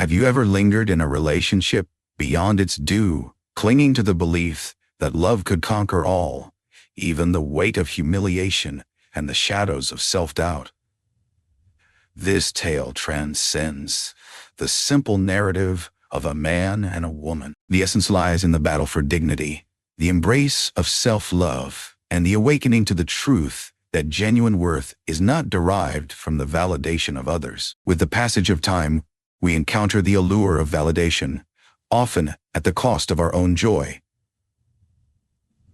Have you ever lingered in a relationship beyond its due, clinging to the belief that love could conquer all, even the weight of humiliation and the shadows of self-doubt? This tale transcends the simple narrative of a man and a woman. The essence lies in the battle for dignity, the embrace of self-love, and the awakening to the truth that genuine worth is not derived from the validation of others. With the passage of time, we encounter the allure of validation, often at the cost of our own joy.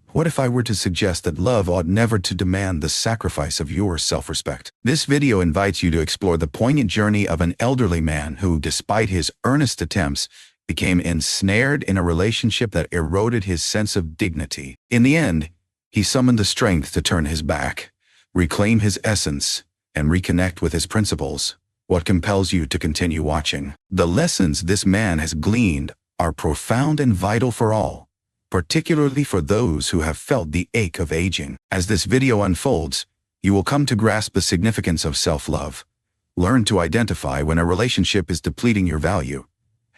What if I were to suggest that love ought never to demand the sacrifice of your self-respect? This video invites you to explore the poignant journey of an elderly man who, despite his earnest attempts, became ensnared in a relationship that eroded his sense of dignity. In the end, he summoned the strength to turn his back, reclaim his essence, and reconnect with his principles. What compels you to continue watching? The lessons this man has gleaned are profound and vital for all, particularly for those who have felt the ache of aging. As this video unfolds, you will come to grasp the significance of self-love, learn to identify when a relationship is depleting your value,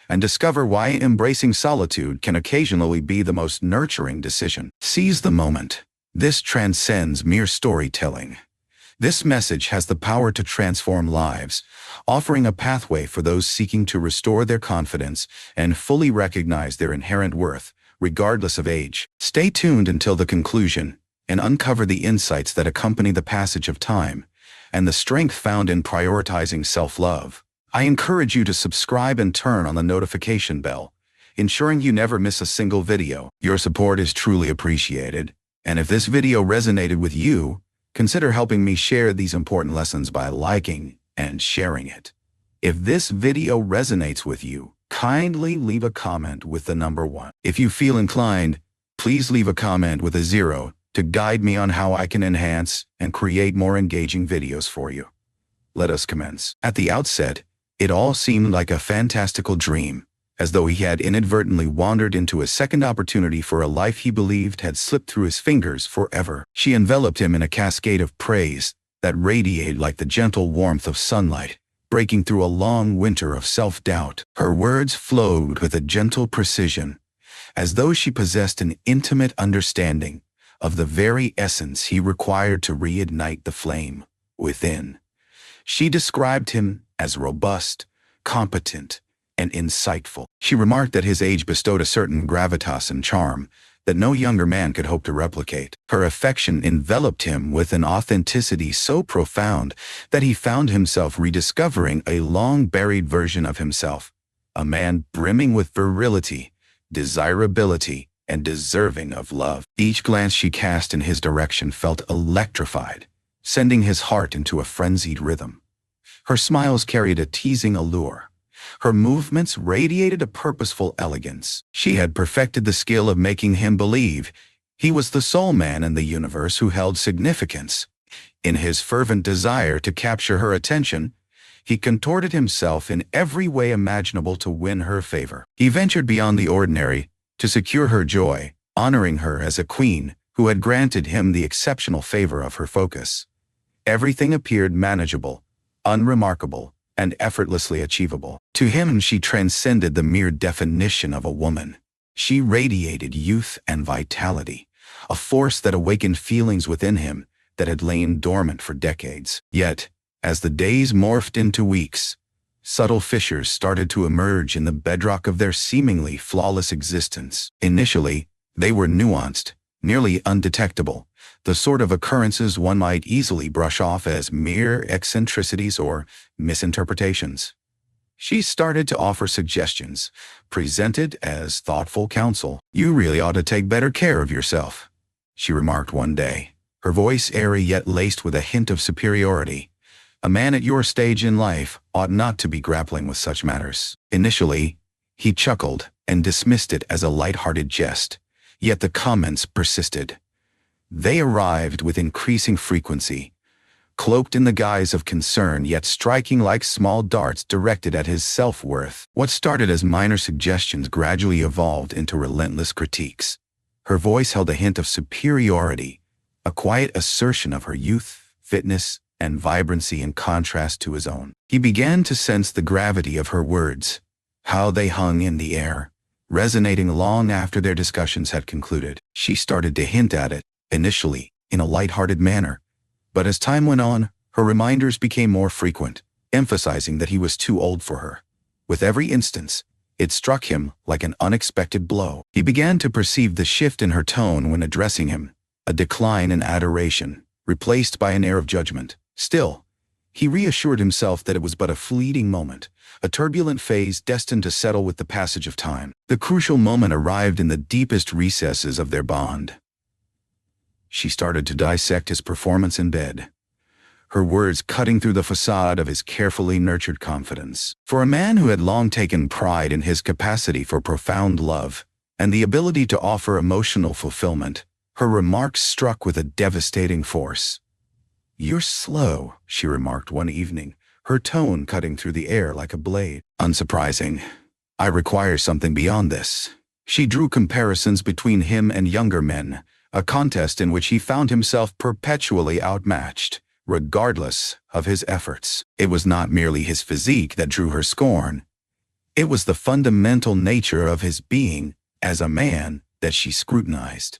and discover why embracing solitude can occasionally be the most nurturing decision. Seize the moment. This transcends mere storytelling. This message has the power to transform lives, offering a pathway for those seeking to restore their confidence and fully recognize their inherent worth, regardless of age. Stay tuned until the conclusion and uncover the insights that accompany the passage of time and the strength found in prioritizing self-love. I encourage you to subscribe and turn on the notification bell, ensuring you never miss a single video. Your support is truly appreciated, and if this video resonated with you, consider helping me share these important lessons by liking and sharing it. If this video resonates with you, kindly leave a comment with the number 1. If you feel inclined, please leave a comment with a 0 to guide me on how I can enhance and create more engaging videos for you. Let us commence. At the outset, it all seemed like a fantastical dream, as though he had inadvertently wandered into a second opportunity for a life he believed had slipped through his fingers forever. She enveloped him in a cascade of praise that radiated like the gentle warmth of sunlight, breaking through a long winter of self-doubt. Her words flowed with a gentle precision, as though she possessed an intimate understanding of the very essence he required to reignite the flame within. She described him as robust, competent, and insightful. She remarked that his age bestowed a certain gravitas and charm that no younger man could hope to replicate. Her affection enveloped him with an authenticity so profound that he found himself rediscovering a long-buried version of himself, a man brimming with virility, desirability, and deserving of love. Each glance she cast in his direction felt electrified, sending his heart into a frenzied rhythm. Her smiles carried a teasing allure. Her movements radiated a purposeful elegance. She had perfected the skill of making him believe he was the sole man in the universe who held significance. In his fervent desire to capture her attention, he contorted himself in every way imaginable to win her favor. He ventured beyond the ordinary to secure her joy, honoring her as a queen who had granted him the exceptional favor of her focus. Everything appeared manageable, unremarkable, and effortlessly achievable. To him, she transcended the mere definition of a woman. She radiated youth and vitality, a force that awakened feelings within him that had lain dormant for decades. Yet, as the days morphed into weeks, subtle fissures started to emerge in the bedrock of their seemingly flawless existence. Initially, they were nuanced, nearly undetectable, the sort of occurrences one might easily brush off as mere eccentricities or misinterpretations. She started to offer suggestions, presented as thoughtful counsel. "You really ought to take better care of yourself," she remarked one day, her voice airy yet laced with a hint of superiority. "A man at your stage in life ought not to be grappling with such matters." Initially, he chuckled and dismissed it as a light-hearted jest, yet the comments persisted. They arrived with increasing frequency, cloaked in the guise of concern yet striking like small darts directed at his self-worth. What started as minor suggestions gradually evolved into relentless critiques. Her voice held a hint of superiority, a quiet assertion of her youth, fitness, and vibrancy in contrast to his own. He began to sense the gravity of her words, How they hung in the air, resonating long after their discussions had concluded. She started to hint at it, initially, in a light-hearted manner. But as time went on, her reminders became more frequent, emphasizing that he was too old for her. With every instance, it struck him like an unexpected blow. He began to perceive the shift in her tone when addressing him, a decline in adoration, replaced by an air of judgment. Still, he reassured himself that it was but a fleeting moment, a turbulent phase destined to settle with the passage of time. The crucial moment arrived in the deepest recesses of their bond. She started to dissect his performance in bed, her words cutting through the facade of his carefully nurtured confidence. For a man who had long taken pride in his capacity for profound love and the ability to offer emotional fulfillment, her remarks struck with a devastating force. "You're slow," she remarked one evening, her tone cutting through the air like a blade. "Unsurprising. I require something beyond this." She drew comparisons between him and younger men, a contest in which he found himself perpetually outmatched, regardless of his efforts. It was not merely his physique that drew her scorn. It was the fundamental nature of his being as a man that she scrutinized.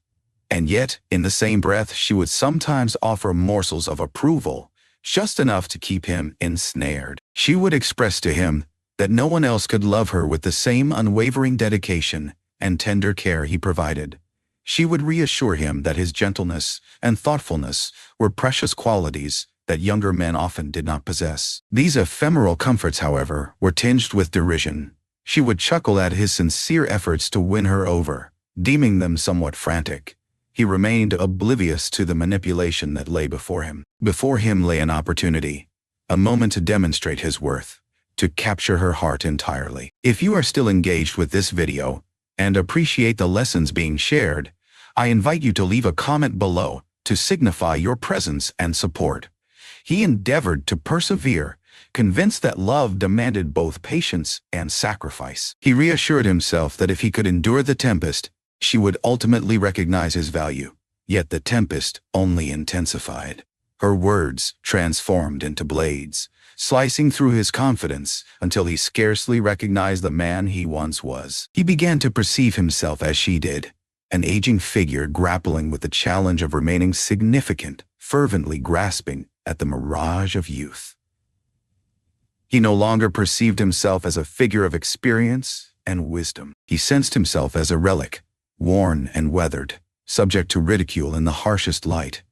And yet, in the same breath, she would sometimes offer morsels of approval, just enough to keep him ensnared. She would express to him that no one else could love her with the same unwavering dedication and tender care he provided. She would reassure him that his gentleness and thoughtfulness were precious qualities that younger men often did not possess. These ephemeral comforts, however, were tinged with derision. She would chuckle at his sincere efforts to win her over, deeming them somewhat frantic. He remained oblivious to the manipulation that lay before him. Before him lay an opportunity, a moment to demonstrate his worth, to capture her heart entirely. If you are still engaged with this video and appreciate the lessons being shared, I invite you to leave a comment below to signify your presence and support. He endeavored to persevere, convinced that love demanded both patience and sacrifice. He reassured himself that if he could endure the tempest, she would ultimately recognize his value. Yet the tempest only intensified. Her words transformed into blades, slicing through his confidence until he scarcely recognized the man he once was. He began to perceive himself as she did, an aging figure grappling with the challenge of remaining significant, fervently grasping at the mirage of youth. He no longer perceived himself as a figure of experience and wisdom. He sensed himself as a relic, worn and weathered, subject to ridicule in the harshest light.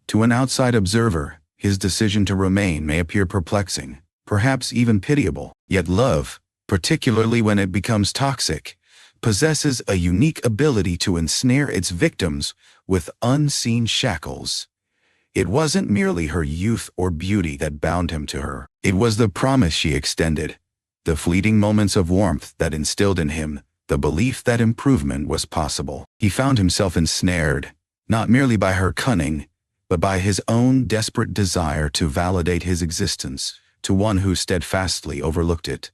To an outside observer, his decision to remain may appear perplexing, perhaps even pitiable. Yet love, particularly when it becomes toxic, possesses a unique ability to ensnare its victims with unseen shackles. It wasn't merely her youth or beauty that bound him to her. It was the promise she extended, the fleeting moments of warmth that instilled in him the belief that improvement was possible. He found himself ensnared, not merely by her cunning, but by his own desperate desire to validate his existence to one who steadfastly overlooked it.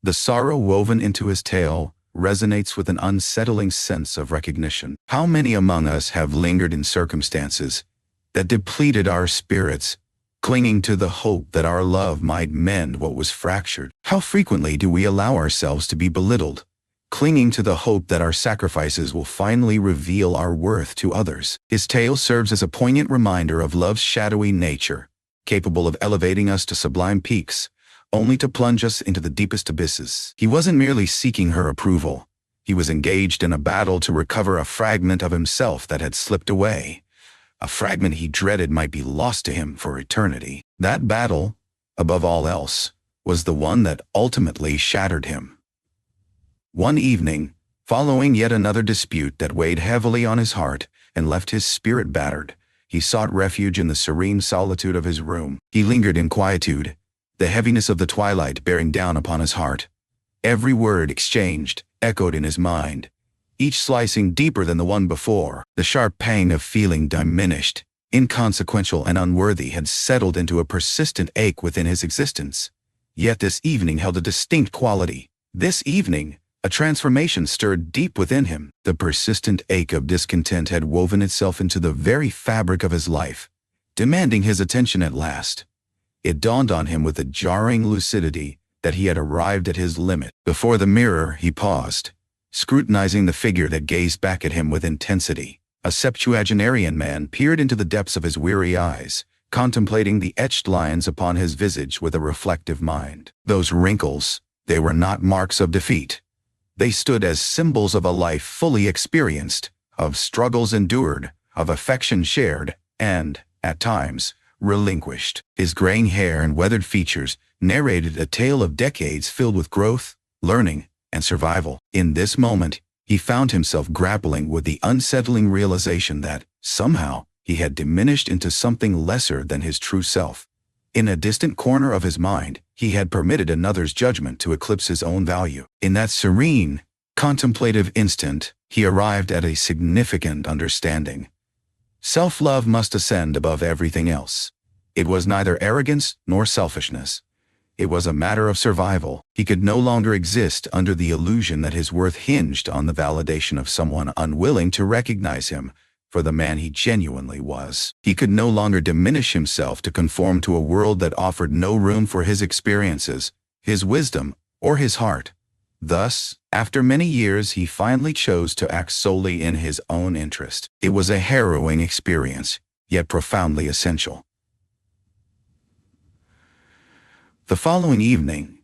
The sorrow woven into his tale resonates with an unsettling sense of recognition. How many among us have lingered in circumstances that depleted our spirits, clinging to the hope that our love might mend what was fractured? How frequently do we allow ourselves to be belittled, clinging to the hope that our sacrifices will finally reveal our worth to others? His tale serves as a poignant reminder of love's shadowy nature, capable of elevating us to sublime peaks, only to plunge us into the deepest abysses. He wasn't merely seeking her approval. He was engaged in a battle to recover a fragment of himself that had slipped away, a fragment he dreaded might be lost to him for eternity. That battle, above all else, was the one that ultimately shattered him. One evening, following yet another dispute that weighed heavily on his heart and left his spirit battered, he sought refuge in the serene solitude of his room. He lingered in quietude, the heaviness of the twilight bearing down upon his heart. Every word exchanged echoed in his mind, each slicing deeper than the one before. The sharp pang of feeling diminished, inconsequential and unworthy had settled into a persistent ache within his existence. Yet this evening held a distinct quality. This evening, a transformation stirred deep within him. The persistent ache of discontent had woven itself into the very fabric of his life, demanding his attention at last. It dawned on him with a jarring lucidity that he had arrived at his limit. Before the mirror, he paused, scrutinizing the figure that gazed back at him with intensity. A septuagenarian man peered into the depths of his weary eyes, contemplating the etched lines upon his visage with a reflective mind. Those wrinkles, they were not marks of defeat. They stood as symbols of a life fully experienced, of struggles endured, of affection shared, and, at times, relinquished. His graying hair and weathered features narrated a tale of decades filled with growth, learning, and survival. In this moment, he found himself grappling with the unsettling realization that, somehow, he had diminished into something lesser than his true self. In a distant corner of his mind, he had permitted another's judgment to eclipse his own value. In that serene, contemplative instant, he arrived at a significant understanding. Self-love must ascend above everything else. It was neither arrogance nor selfishness. It was a matter of survival. He could no longer exist under the illusion that his worth hinged on the validation of someone unwilling to recognize him for the man he genuinely was. He could no longer diminish himself to conform to a world that offered no room for his experiences, his wisdom, or his heart. Thus, after many years, he finally chose to act solely in his own interest. It was a harrowing experience, yet profoundly essential. The following evening,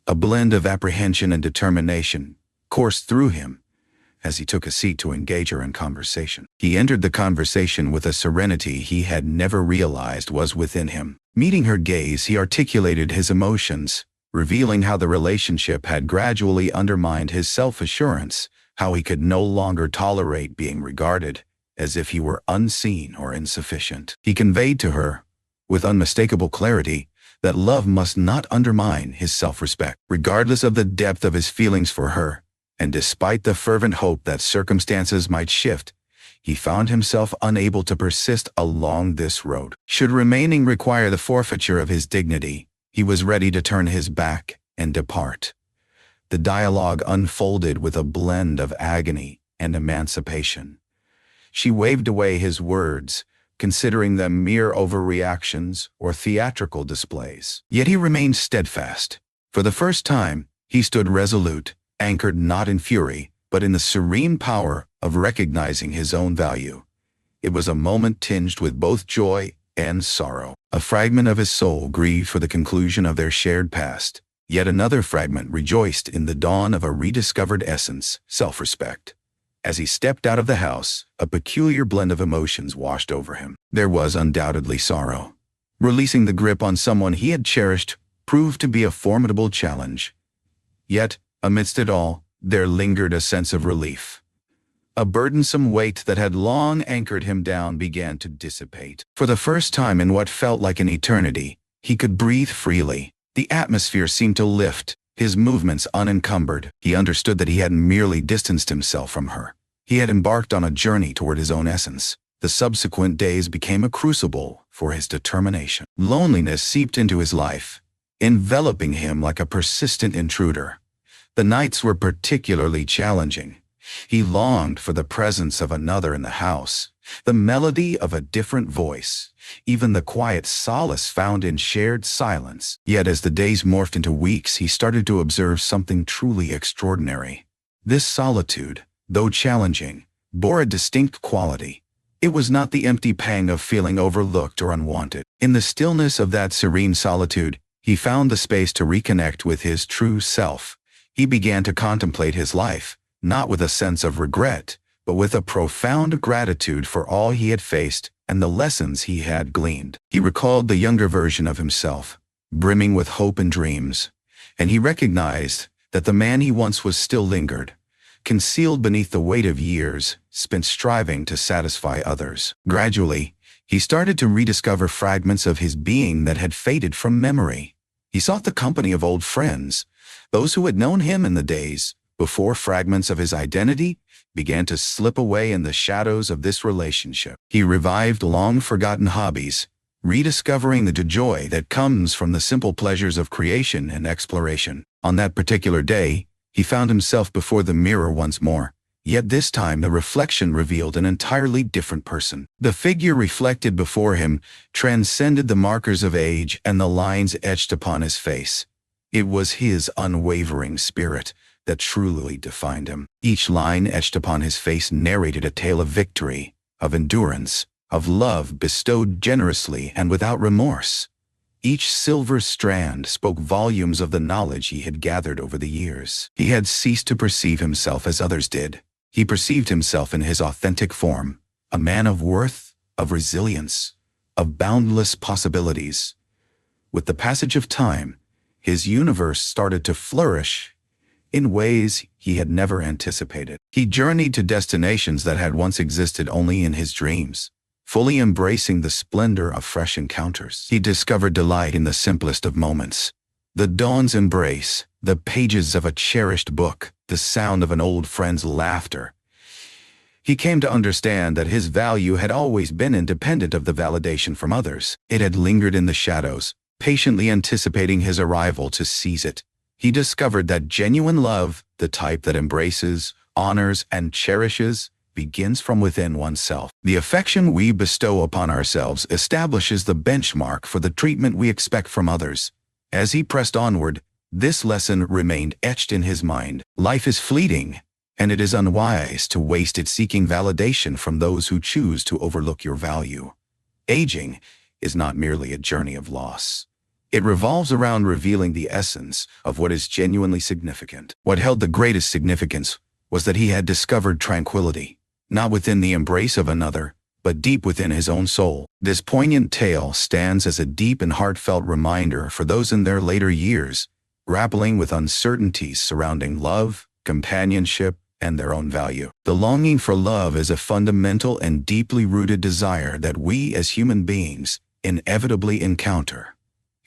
a blend of apprehension and determination coursed through him as he took a seat to engage her in conversation. He entered the conversation with a serenity he had never realized was within him. Meeting her gaze, he articulated his emotions, revealing how the relationship had gradually undermined his self-assurance, how he could no longer tolerate being regarded as if he were unseen or insufficient. He conveyed to her, with unmistakable clarity, that love must not undermine his self-respect. Regardless of the depth of his feelings for her, and despite the fervent hope that circumstances might shift, he found himself unable to persist along this road. Should remaining require the forfeiture of his dignity, he was ready to turn his back and depart. The dialogue unfolded with a blend of agony and emancipation. She waved away his words, considering them mere overreactions or theatrical displays. Yet he remained steadfast. For the first time, he stood resolute, anchored not in fury, but in the serene power of recognizing his own value. It was a moment tinged with both joy and sorrow. A fragment of his soul grieved for the conclusion of their shared past, yet another fragment rejoiced in the dawn of a rediscovered essence, self-respect. As he stepped out of the house, a peculiar blend of emotions washed over him. There was undoubtedly sorrow. Releasing the grip on someone he had cherished proved to be a formidable challenge. Yet, amidst it all, there lingered a sense of relief. A burdensome weight that had long anchored him down began to dissipate. For the first time in what felt like an eternity, he could breathe freely. The atmosphere seemed to lift, his movements unencumbered. He understood that he hadn't merely distanced himself from her. He had embarked on a journey toward his own essence. The subsequent days became a crucible for his determination. Loneliness seeped into his life, enveloping him like a persistent intruder. The nights were particularly challenging. He longed for the presence of another in the house, the melody of a different voice, even the quiet solace found in shared silence. Yet as the days morphed into weeks, he started to observe something truly extraordinary. This solitude, though challenging, bore a distinct quality. It was not the empty pang of feeling overlooked or unwanted. In the stillness of that serene solitude, he found the space to reconnect with his true self. He began to contemplate his life, not with a sense of regret, but with a profound gratitude for all he had faced and the lessons he had gleaned. He recalled the younger version of himself, brimming with hope and dreams, and he recognized that the man he once was still lingered, concealed beneath the weight of years spent striving to satisfy others. Gradually, he started to rediscover fragments of his being that had faded from memory. He sought the company of old friends, those who had known him in the days before fragments of his identity began to slip away in the shadows of this relationship. He revived long-forgotten hobbies, rediscovering the joy that comes from the simple pleasures of creation and exploration. On that particular day, he found himself before the mirror once more, yet this time the reflection revealed an entirely different person. The figure reflected before him transcended the markers of age and the lines etched upon his face. It was his unwavering spirit that truly defined him. Each line etched upon his face narrated a tale of victory, of endurance, of love bestowed generously and without remorse. Each silver strand spoke volumes of the knowledge he had gathered over the years. He had ceased to perceive himself as others did. He perceived himself in his authentic form, a man of worth, of resilience, of boundless possibilities. With the passage of time, his universe started to flourish in ways he had never anticipated. He journeyed to destinations that had once existed only in his dreams, fully embracing the splendor of fresh encounters. He discovered delight in the simplest of moments: the dawn's embrace, the pages of a cherished book, the sound of an old friend's laughter. He came to understand that his value had always been independent of the validation from others. It had lingered in the shadows, patiently anticipating his arrival to seize it. He discovered that genuine love, the type that embraces, honors, and cherishes, begins from within oneself. The affection we bestow upon ourselves establishes the benchmark for the treatment we expect from others. As he pressed onward, this lesson remained etched in his mind. Life is fleeting, and it is unwise to waste it seeking validation from those who choose to overlook your value. Aging is not merely a journey of loss. It revolves around revealing the essence of what is genuinely significant. What held the greatest significance was that he had discovered tranquility, not within the embrace of another, but deep within his own soul. This poignant tale stands as a deep and heartfelt reminder for those in their later years, grappling with uncertainties surrounding love, companionship, and their own value. The longing for love is a fundamental and deeply rooted desire that we as human beings inevitably encounter.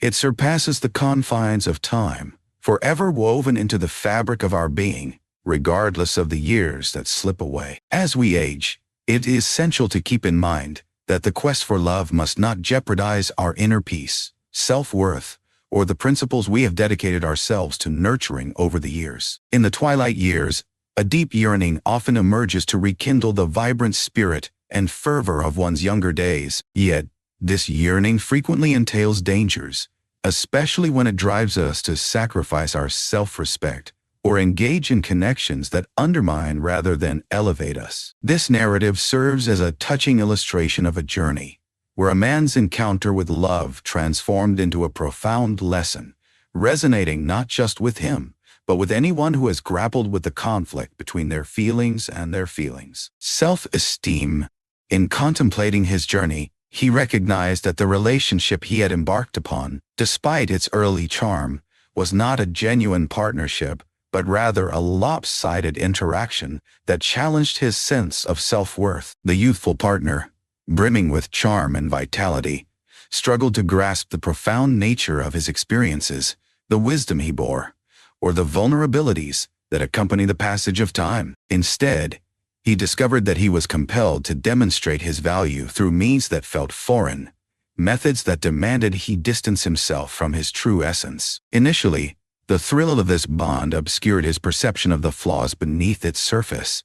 It surpasses the confines of time, forever woven into the fabric of our being, regardless of the years that slip away. As we age, it is essential to keep in mind that the quest for love must not jeopardize our inner peace, self-worth, or the principles we have dedicated ourselves to nurturing over the years. In the twilight years, a deep yearning often emerges to rekindle the vibrant spirit and fervor of one's younger days. Yet, this yearning frequently entails dangers, especially when it drives us to sacrifice our self-respect or engage in connections that undermine rather than elevate us. This narrative serves as a touching illustration of a journey where a man's encounter with love transformed into a profound lesson, resonating not just with him, but with anyone who has grappled with the conflict between their feelings and their feelings. Self-esteem. In contemplating his journey, he recognized that the relationship he had embarked upon, despite its early charm, was not a genuine partnership, but rather a lopsided interaction that challenged his sense of self-worth. The youthful partner, brimming with charm and vitality, struggled to grasp the profound nature of his experiences, the wisdom he bore, or the vulnerabilities that accompany the passage of time. Instead, he discovered that he was compelled to demonstrate his value through means that felt foreign, methods that demanded he distance himself from his true essence. Initially, the thrill of this bond obscured his perception of the flaws beneath its surface.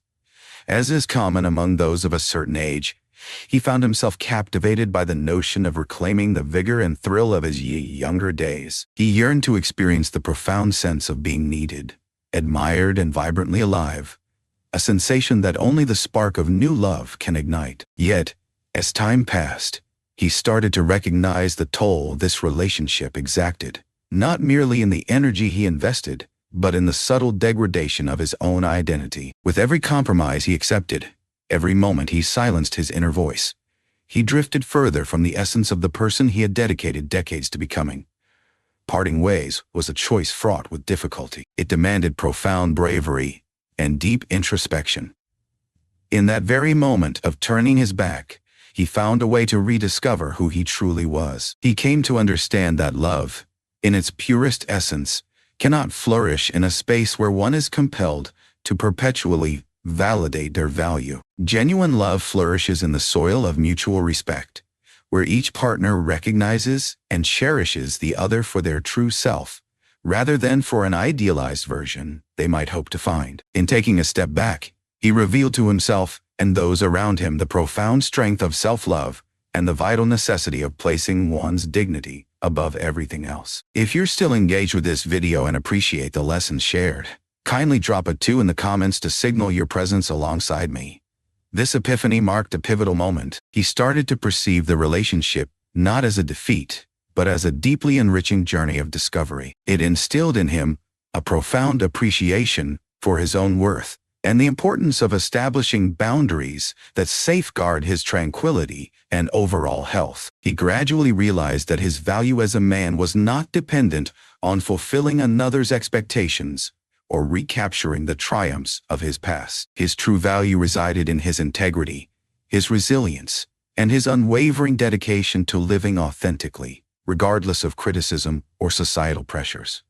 As is common among those of a certain age, he found himself captivated by the notion of reclaiming the vigor and thrill of his younger days. He yearned to experience the profound sense of being needed, admired, and vibrantly alive, a sensation that only the spark of new love can ignite. Yet, as time passed, he started to recognize the toll this relationship exacted, not merely in the energy he invested, but in the subtle degradation of his own identity. With every compromise he accepted, every moment he silenced his inner voice, he drifted further from the essence of the person he had dedicated decades to becoming. Parting ways was a choice fraught with difficulty. It demanded profound bravery and deep introspection. In that very moment of turning his back, he found a way to rediscover who he truly was. He came to understand that love, in its purest essence, cannot flourish in a space where one is compelled to perpetually validate their value. Genuine love flourishes in the soil of mutual respect, where each partner recognizes and cherishes the other for their true self, rather than for an idealized version they might hope to find. In taking a step back, he revealed to himself and those around him the profound strength of self-love and the vital necessity of placing one's dignity above everything else. If you're still engaged with this video and appreciate the lessons shared, kindly drop a 2 in the comments to signal your presence alongside me. This epiphany marked a pivotal moment. He started to perceive the relationship not as a defeat, but as a deeply enriching journey of discovery. It instilled in him a profound appreciation for his own worth and the importance of establishing boundaries that safeguard his tranquility and overall health. He gradually realized that his value as a man was not dependent on fulfilling another's expectations or recapturing the triumphs of his past. His true value resided in his integrity, his resilience, and his unwavering dedication to living authentically, regardless of criticism or societal pressures.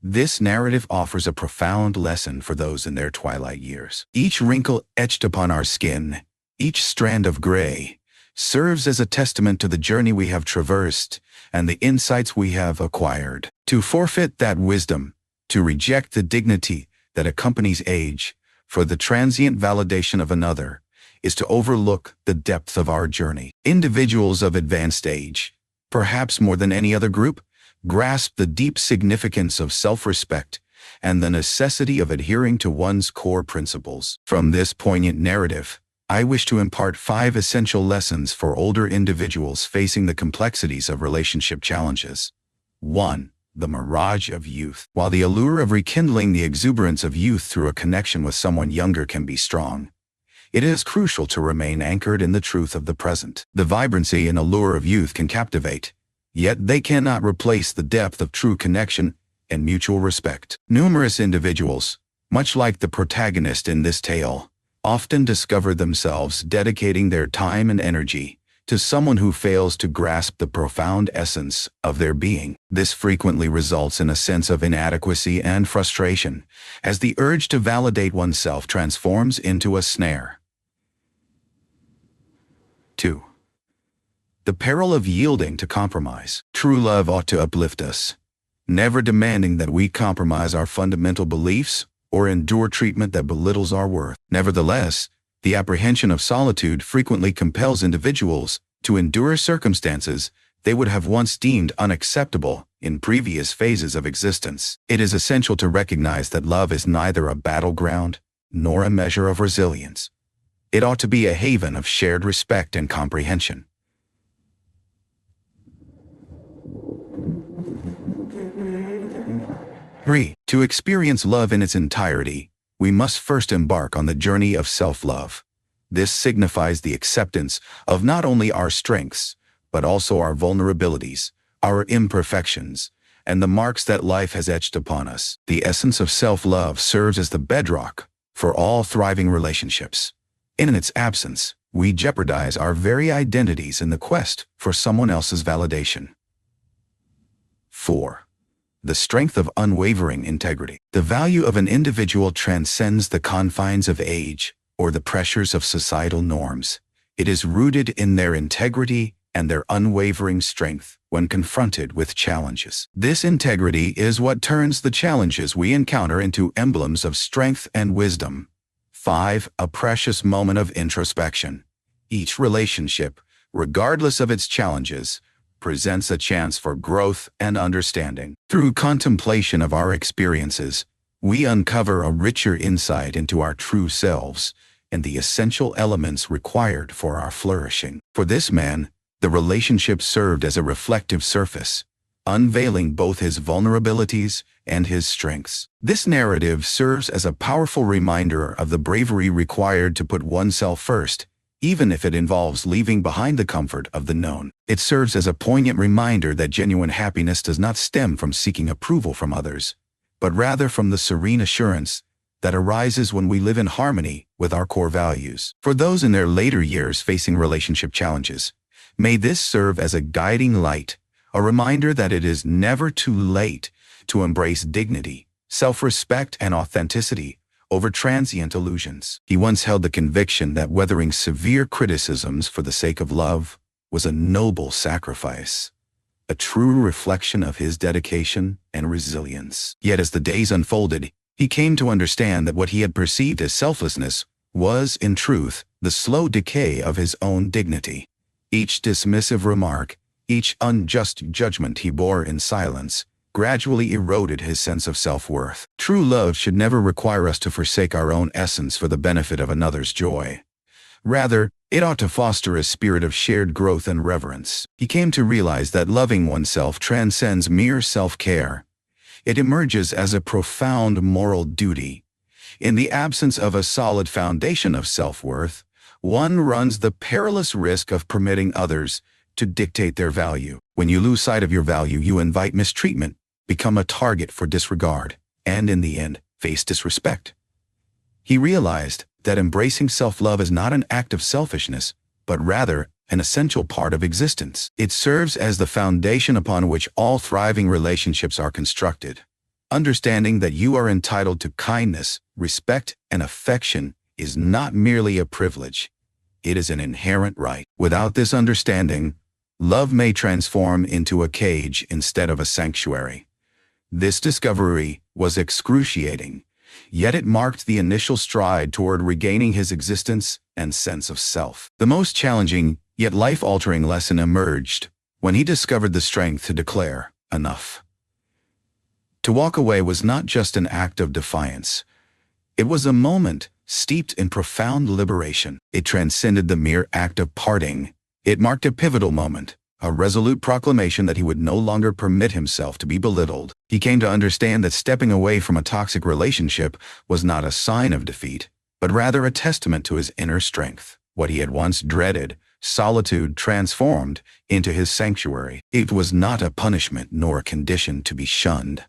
This narrative offers a profound lesson for those in their twilight years. Each wrinkle etched upon our skin, each strand of gray, serves as a testament to the journey we have traversed and the insights we have acquired. To forfeit that wisdom, to reject the dignity that accompanies age for the transient validation of another, is to overlook the depth of our journey. Individuals of advanced age, perhaps more than any other group, grasp the deep significance of self-respect and the necessity of adhering to one's core principles. From this poignant narrative, I wish to impart 5 essential lessons for older individuals facing the complexities of relationship challenges. 1. The mirage of youth. While the allure of rekindling the exuberance of youth through a connection with someone younger can be strong, it is crucial to remain anchored in the truth of the present. The vibrancy and allure of youth can captivate, yet they cannot replace the depth of true connection and mutual respect. Numerous individuals, much like the protagonist in this tale, often discover themselves dedicating their time and energy to someone who fails to grasp the profound essence of their being. This frequently results in a sense of inadequacy and frustration, as the urge to validate oneself transforms into a snare. 2. The peril of yielding to compromise. True love ought to uplift us, never demanding that we compromise our fundamental beliefs or endure treatment that belittles our worth. Nevertheless, the apprehension of solitude frequently compels individuals to endure circumstances they would have once deemed unacceptable in previous phases of existence. It is essential to recognize that love is neither a battleground nor a measure of resilience. It ought to be a haven of shared respect and comprehension. 3. To experience love in its entirety, we must first embark on the journey of self-love. This signifies the acceptance of not only our strengths, but also our vulnerabilities, our imperfections, and the marks that life has etched upon us. The essence of self-love serves as the bedrock for all thriving relationships. In its absence, we jeopardize our very identities in the quest for someone else's validation. 4. The strength of unwavering integrity. The value of an individual transcends the confines of age or the pressures of societal norms. It is rooted in their integrity and their unwavering strength when confronted with challenges. This integrity is what turns the challenges we encounter into emblems of strength and wisdom. 5. A precious moment of introspection. Each relationship, regardless of its challenges, presents a chance for growth and understanding. Through contemplation of our experiences, we uncover a richer insight into our true selves and the essential elements required for our flourishing. For this man, the relationship served as a reflective surface, unveiling both his vulnerabilities and his strengths. This narrative serves as a powerful reminder of the bravery required to put oneself first, even if it involves leaving behind the comfort of the known. It serves as a poignant reminder that genuine happiness does not stem from seeking approval from others, but rather from the serene assurance that arises when we live in harmony with our core values. For those in their later years facing relationship challenges, may this serve as a guiding light, a reminder that it is never too late to embrace dignity, self-respect, and authenticity over transient illusions. He once held the conviction that weathering severe criticisms for the sake of love was a noble sacrifice, a true reflection of his dedication and resilience. Yet as the days unfolded, he came to understand that what he had perceived as selflessness was, in truth, the slow decay of his own dignity. Each dismissive remark, Each unjust judgment he bore in silence gradually eroded his sense of self-worth. True love should never require us to forsake our own essence for the benefit of another's joy. Rather, it ought to foster a spirit of shared growth and reverence. He came to realize that loving oneself transcends mere self-care. It emerges as a profound moral duty. In the absence of a solid foundation of self-worth, one runs the perilous risk of permitting others to dictate their value. When you lose sight of your value, you invite mistreatment, become a target for disregard, and in the end, face disrespect. He realized that embracing self-love is not an act of selfishness, but rather an essential part of existence. It serves as the foundation upon which all thriving relationships are constructed. Understanding that you are entitled to kindness, respect, and affection is not merely a privilege. It is an inherent right. Without this understanding, love may transform into a cage instead of a sanctuary. This discovery was excruciating, yet it marked the initial stride toward regaining his existence and sense of self. The most challenging, yet life-altering lesson emerged when he discovered the strength to declare, "Enough." To walk away was not just an act of defiance. It was a moment steeped in profound liberation. It transcended the mere act of parting. It marked a pivotal moment, a resolute proclamation that he would no longer permit himself to be belittled. He came to understand that stepping away from a toxic relationship was not a sign of defeat, but rather a testament to his inner strength. What he had once dreaded, solitude, transformed into his sanctuary. It was not a punishment nor a condition to be shunned.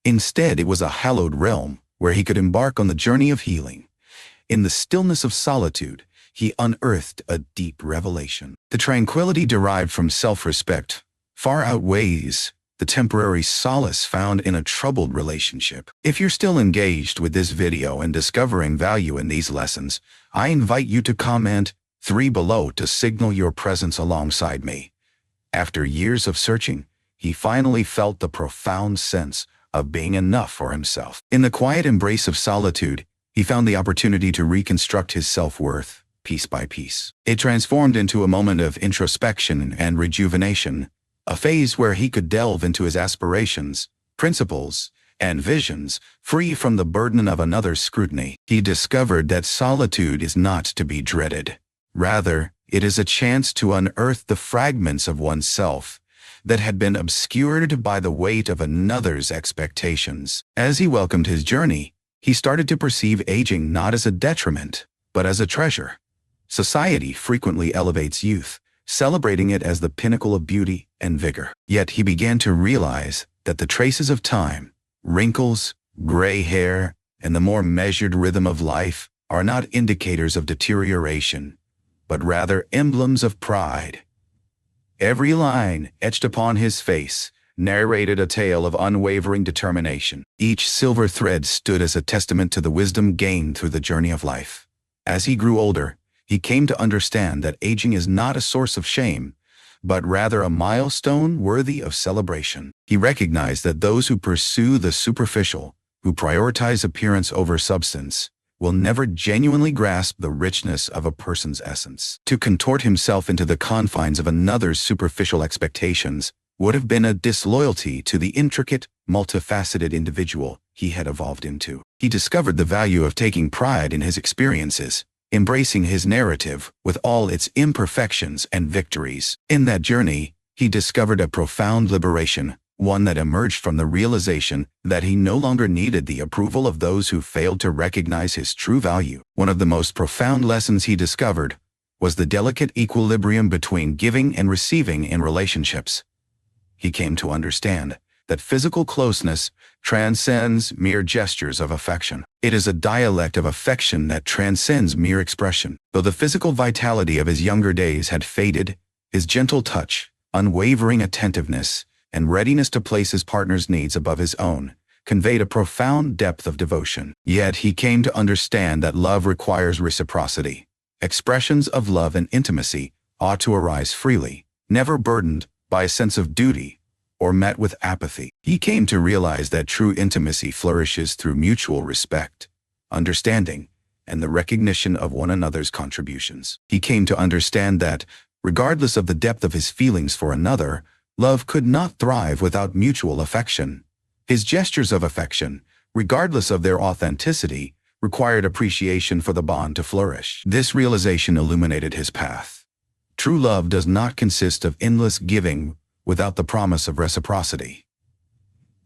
Instead, it was a hallowed realm where he could embark on the journey of healing. In the stillness of solitude, he unearthed a deep revelation. The tranquility derived from self-respect far outweighs the temporary solace found in a troubled relationship. If you're still engaged with this video and discovering value in these lessons, I invite you to comment 3 below to signal your presence alongside me. After years of searching, he finally felt the profound sense of being enough for himself. In the quiet embrace of solitude, he found the opportunity to reconstruct his self-worth, piece by piece. It transformed into a moment of introspection and rejuvenation, a phase where he could delve into his aspirations, principles, and visions, free from the burden of another's scrutiny. He discovered that solitude is not to be dreaded. Rather, it is a chance to unearth the fragments of oneself that had been obscured by the weight of another's expectations. As he welcomed his journey, he started to perceive aging not as a detriment, but as a treasure. Society frequently elevates youth, celebrating it as the pinnacle of beauty and vigor. Yet he began to realize that the traces of time, wrinkles, gray hair, and the more measured rhythm of life are not indicators of deterioration, but rather emblems of pride. Every line etched upon his face narrated a tale of unwavering determination. Each silver thread stood as a testament to the wisdom gained through the journey of life. As he grew older, he came to understand that aging is not a source of shame, but rather a milestone worthy of celebration. He recognized that those who pursue the superficial, who prioritize appearance over substance, will never genuinely grasp the richness of a person's essence. To contort himself into the confines of another's superficial expectations would have been a disloyalty to the intricate, multifaceted individual he had evolved into. He discovered the value of taking pride in his experiences, embracing his narrative with all its imperfections and victories. In that journey, he discovered a profound liberation, one that emerged from the realization that he no longer needed the approval of those who failed to recognize his true value. One of the most profound lessons he discovered was the delicate equilibrium between giving and receiving in relationships. He came to understand that physical closeness transcends mere gestures of affection. It is a dialect of affection that transcends mere expression. Though the physical vitality of his younger days had faded, his gentle touch, unwavering attentiveness, and readiness to place his partner's needs above his own conveyed a profound depth of devotion. Yet he came to understand that love requires reciprocity. Expressions of love and intimacy ought to arise freely, never burdened by a sense of duty or met with apathy. He came to realize that true intimacy flourishes through mutual respect, understanding, and the recognition of one another's contributions. He came to understand that Regardless of the depth of his feelings for another, love could not thrive without mutual affection. His gestures of affection, regardless of their authenticity, required appreciation for the bond to flourish. This realization illuminated his path. True love does not consist of endless giving without the promise of reciprocity.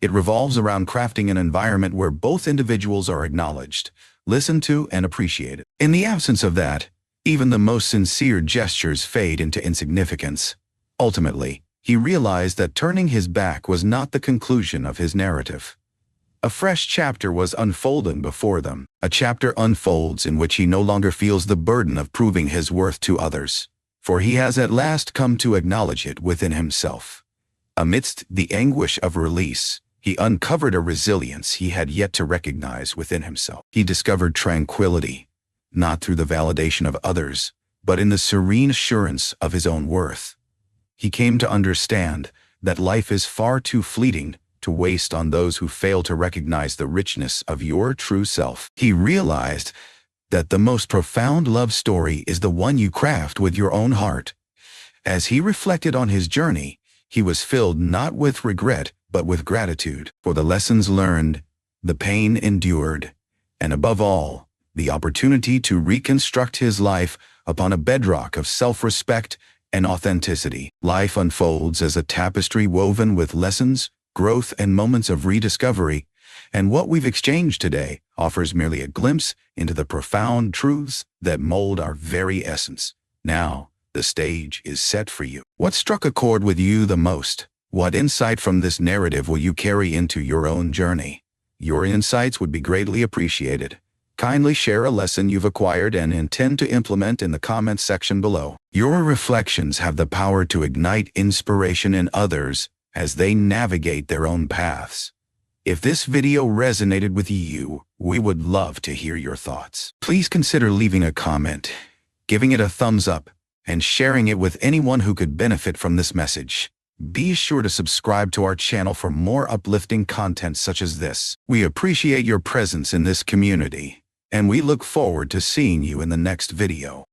It revolves around crafting an environment where both individuals are acknowledged, listened to, and appreciated. In the absence of that, even the most sincere gestures fade into insignificance. Ultimately, he realized that turning his back was not the conclusion of his narrative. A fresh chapter was unfolding before them. A chapter unfolds in which he no longer feels the burden of proving his worth to others, for he has at last come to acknowledge it within himself. Amidst the anguish of release, he uncovered a resilience he had yet to recognize within himself. He discovered tranquility, not through the validation of others, but in the serene assurance of his own worth. He came to understand that life is far too fleeting to waste on those who fail to recognize the richness of your true self. He realized that the most profound love story is the one you craft with your own heart. As he reflected on his journey, he was filled not with regret, but with gratitude for the lessons learned, the pain endured, and above all, the opportunity to reconstruct his life upon a bedrock of self-respect and authenticity. Life unfolds as a tapestry woven with lessons, growth, and moments of rediscovery, and what we've exchanged today offers merely a glimpse into the profound truths that mold our very essence. Now, the stage is set for you. What struck a chord with you the most? What insight from this narrative will you carry into your own journey? Your insights would be greatly appreciated. Kindly share a lesson you've acquired and intend to implement in the comments section below. Your reflections have the power to ignite inspiration in others as they navigate their own paths. If this video resonated with you, we would love to hear your thoughts. Please consider leaving a comment, giving it a thumbs up, and sharing it with anyone who could benefit from this message. Be sure to subscribe to our channel for more uplifting content such as this. We appreciate your presence in this community, and we look forward to seeing you in the next video.